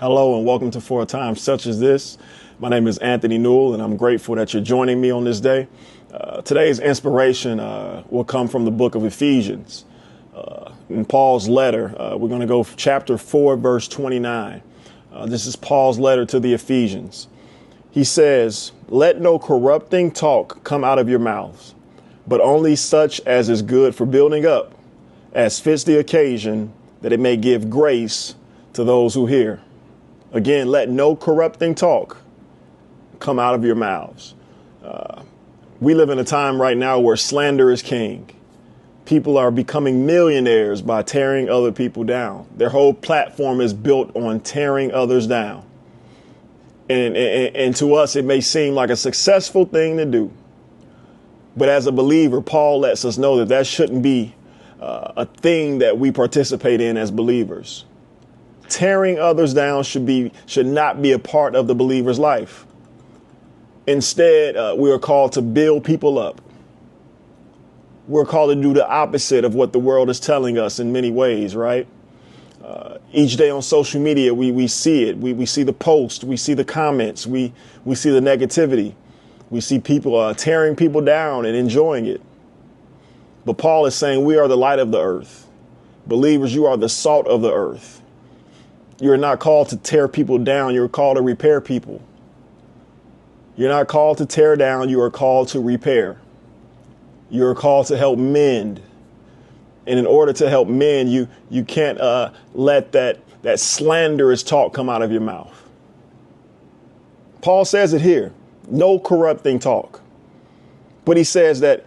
Hello and welcome to For a Time Such as This. My name is Anthony Newell and I'm grateful that you're joining me on this day. Today's inspiration will come from the book of Ephesians. In Paul's letter, we're going to go chapter 4, verse 29. This is Paul's letter to the Ephesians. He says, "Let no corrupting talk come out of your mouths, but only such as is good for building up, as fits the occasion, that it may give grace to those who hear." Again, let no corrupting talk come out of your mouths. We live in a time right now where slander is king. People are becoming millionaires by tearing other people down. Their whole platform is built on tearing others down. And to us, it may seem like a successful thing to do. But as a believer, Paul lets us know that shouldn't be a thing that we participate in as believers. Tearing others down should not be a part of the believer's life. Instead, we are called to build people up. We're called to do the opposite of what the world is telling us in many ways, right? Each day on social media, we see it. We see the posts, we see the comments, we see the negativity. We see people tearing people down and enjoying it. But Paul is saying we are the light of the earth. Believers, you are the salt of the earth. You're not called to tear people down. You're called to repair people. You're not called to tear down. You are called to repair. You're called to help mend. And in order to help mend, you can't let that slanderous talk come out of your mouth. Paul says it here. No corrupting talk. But he says that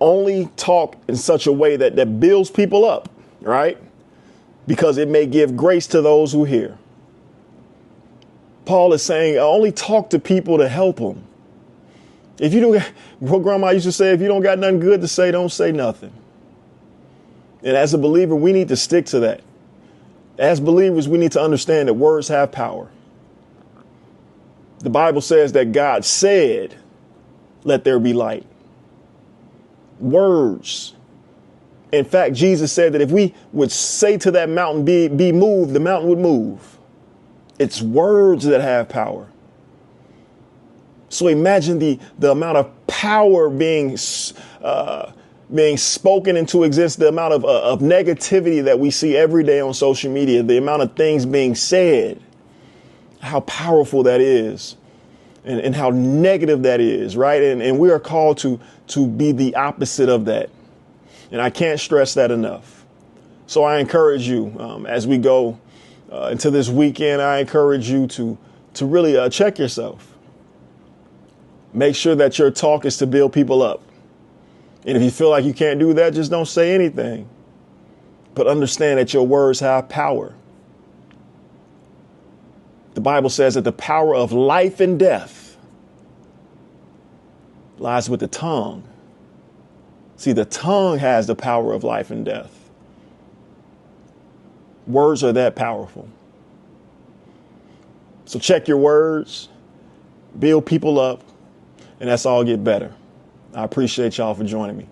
only talk in such a way that builds people up, right? Because it may give grace to those who hear. Paul is saying, only talk to people to help them. If you don't, what grandma used to say, if you don't got nothing good to say, don't say nothing. And as a believer, we need to stick to that. As believers, we need to understand that words have power. The Bible says that God said, "Let there be light." Words. In fact, Jesus said that if we would say to that mountain, be moved, the mountain would move. It's words that have power. So imagine the amount of power being spoken into existence, the amount of negativity that we see every day on social media, the amount of things being said, how powerful that is and how negative that is, right? And we are called to be the opposite of that. And I can't stress that enough. So I encourage you as we go into this weekend, I encourage you to really check yourself. Make sure that your talk is to build people up. And if you feel like you can't do that, just don't say anything. But understand that your words have power. The Bible says that the power of life and death lies with the tongue. See, the tongue has the power of life and death. Words are that powerful. So check your words, build people up, and that's all get better. I appreciate y'all for joining me.